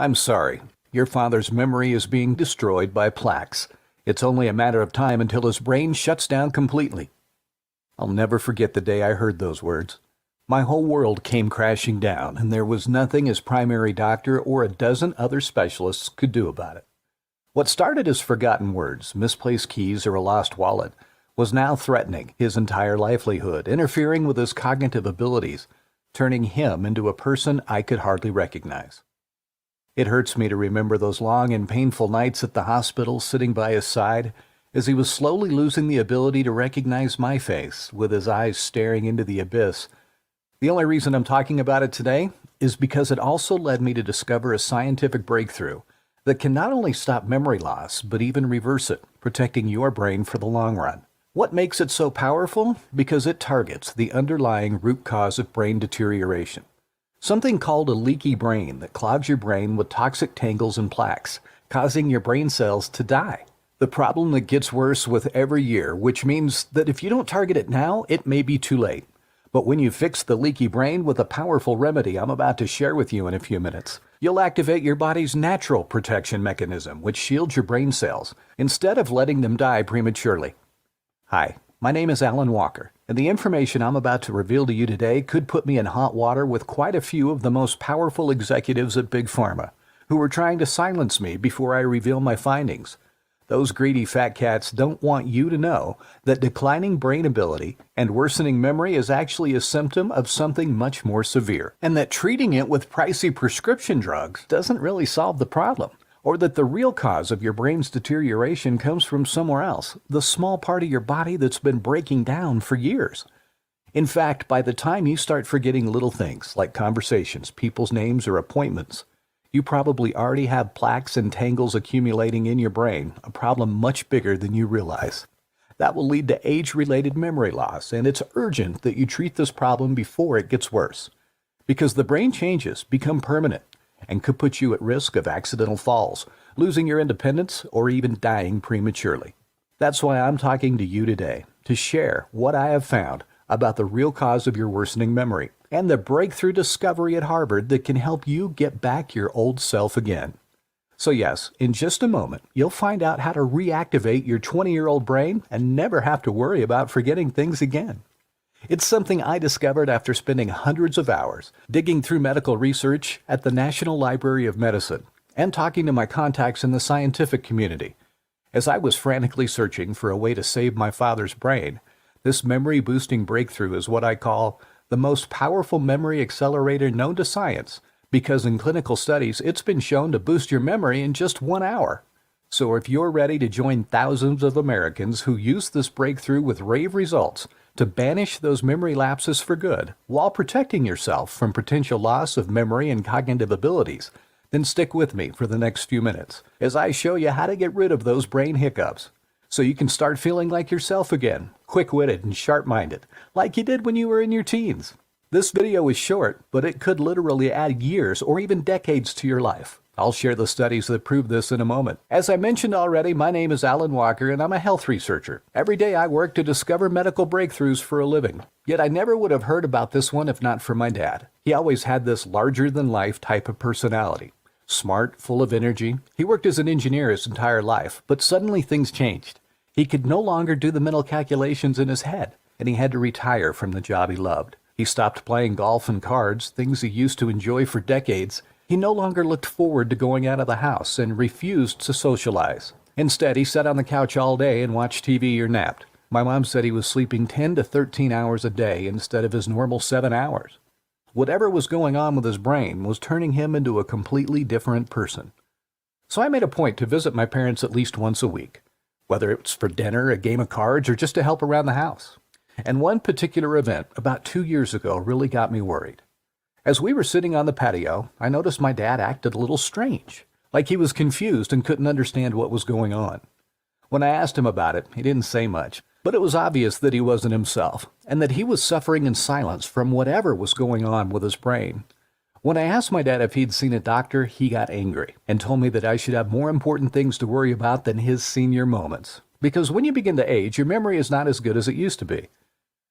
I'm sorry. Your father's memory is being destroyed by plaques. It's only a matter of time until his brain shuts down completely. I'll never forget the day I heard those words. My whole world came crashing down, and there was nothing his primary doctor or a dozen other specialists could do about it. What started as forgotten words, misplaced keys, or a lost wallet, was now threatening his entire livelihood, interfering with his cognitive abilities, turning him into a person I could hardly recognize. It hurts me to remember those long and painful nights at the hospital, sitting by his side as he was slowly losing the ability to recognize my face, with his eyes staring into the abyss. The only reason I'm talking about it today is because it also led me to discover a scientific breakthrough that can not only stop memory loss, but even reverse it, protecting your brain for the long run. What makes it so powerful? Because it targets the underlying root cause of brain deterioration. Something called a leaky brain that clogs your brain with toxic tangles and plaques, causing your brain cells to die. The problem that gets worse with every year, which means that if you don't target it now, it may be too late. But when you fix the leaky brain with a powerful remedy I'm about to share with you in a few minutes, you'll activate your body's natural protection mechanism, which shields your brain cells, instead of letting them die prematurely. Hi, my name is Alan Walker, and the information I'm about to reveal to you today could put me in hot water with quite a few of the most powerful executives at Big Pharma, who are trying to silence me before I reveal my findings. Those greedy fat cats don't want you to know that declining brain ability and worsening memory is actually a symptom of something much more severe, and that treating it with pricey prescription drugs doesn't really solve the problem, or that the real cause of your brain's deterioration comes from somewhere else, the small part of your body that's been breaking down for years. In fact, by the time you start forgetting little things like conversations, people's names, or appointments, you probably already have plaques and tangles accumulating in your brain, a problem much bigger than you realize. That will lead to age-related memory loss, and it's urgent that you treat this problem before it gets worse, because the brain changes become permanent and could put you at risk of accidental falls, losing your independence, or even dying prematurely. That's why I'm talking to you today, to share what I have found about the real cause of your worsening memory, and the breakthrough discovery at Harvard that can help you get back your old self again. So yes, in just a moment, you'll find out how to reactivate your 20-year-old brain and never have to worry about forgetting things again. It's something I discovered after spending hundreds of hours digging through medical research at the National Library of Medicine and talking to my contacts in the scientific community. As I was frantically searching for a way to save my father's brain, this memory-boosting breakthrough is what I call the most powerful memory accelerator known to science, because in clinical studies it's been shown to boost your memory in just 1 hour. So if you're ready to join thousands of Americans who use this breakthrough with rave results to banish those memory lapses for good, while protecting yourself from potential loss of memory and cognitive abilities, then stick with me for the next few minutes as I show you how to get rid of those brain hiccups, so you can start feeling like yourself again, quick-witted and sharp-minded, like you did when you were in your teens. This video is short, but it could literally add years or even decades to your life. I'll share the studies that prove this in a moment. As I mentioned already, my name is Alan Walker, and I'm a health researcher. Every day I work to discover medical breakthroughs for a living. Yet I never would have heard about this one if not for my dad. He always had this larger-than-life type of personality. Smart, full of energy. He worked as an engineer his entire life, but suddenly things changed. He could no longer do the mental calculations in his head, and he had to retire from the job he loved. He stopped playing golf and cards, things he used to enjoy for decades. He no longer looked forward to going out of the house and refused to socialize. Instead, he sat on the couch all day and watched TV or napped. My mom said he was sleeping 10 to 13 hours a day instead of his normal 7 hours. Whatever was going on with his brain was turning him into a completely different person. So I made a point to visit my parents at least once a week, whether it's for dinner, a game of cards, or just to help around the house. And one particular event about 2 years ago really got me worried. As we were sitting on the patio, I noticed my dad acted a little strange, like he was confused and couldn't understand what was going on. When I asked him about it, he didn't say much, but it was obvious that he wasn't himself, and that he was suffering in silence from whatever was going on with his brain. When I asked my dad if he'd seen a doctor, he got angry and told me that I should have more important things to worry about than his senior moments. Because when you begin to age, your memory is not as good as it used to be.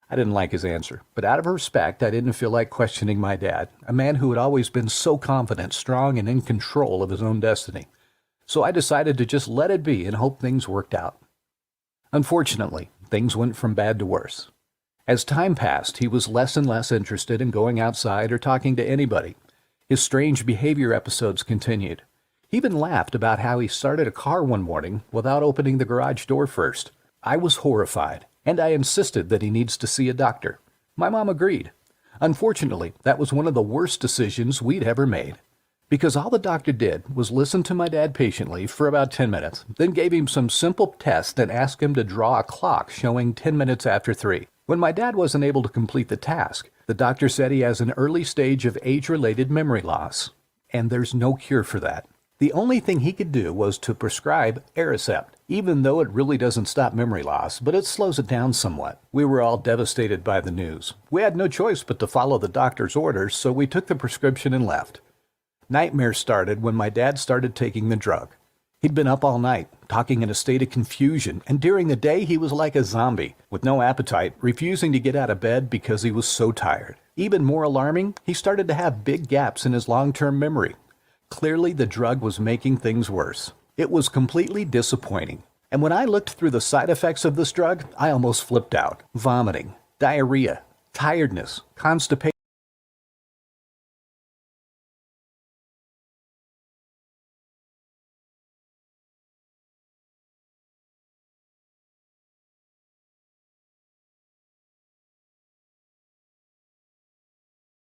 I didn't like his answer, but out of respect, I didn't feel like questioning my dad, a man who had always been so confident, strong, and in control of his own destiny. So I decided to just let it be and hope things worked out. Unfortunately, things went from bad to worse. As time passed, he was less and less interested in going outside or talking to anybody. His strange behavior episodes continued. He even laughed about how he started a car one morning without opening the garage door first. I was horrified, and I insisted that he needs to see a doctor. My mom agreed. Unfortunately, that was one of the worst decisions we'd ever made, because all the doctor did was listen to my dad patiently for about 10 minutes, then gave him some simple tests and asked him to draw a clock showing 10 minutes after 3. When my dad wasn't able to complete the task, the doctor said he has an early stage of age-related memory loss, and there's no cure for that. The only thing he could do was to prescribe Aricept, even though it really doesn't stop memory loss, but it slows it down somewhat. We were all devastated by the news. We had no choice but to follow the doctor's orders, so we took the prescription and left. Nightmares started when my dad started taking the drug. He'd been up all night, talking in a state of confusion, and during the day he was like a zombie, with no appetite, refusing to get out of bed because he was so tired. Even more alarming, he started to have big gaps in his long-term memory. Clearly, the drug was making things worse. It was completely disappointing. And when I looked through the side effects of this drug, I almost flipped out. Vomiting, diarrhea, tiredness, constipation.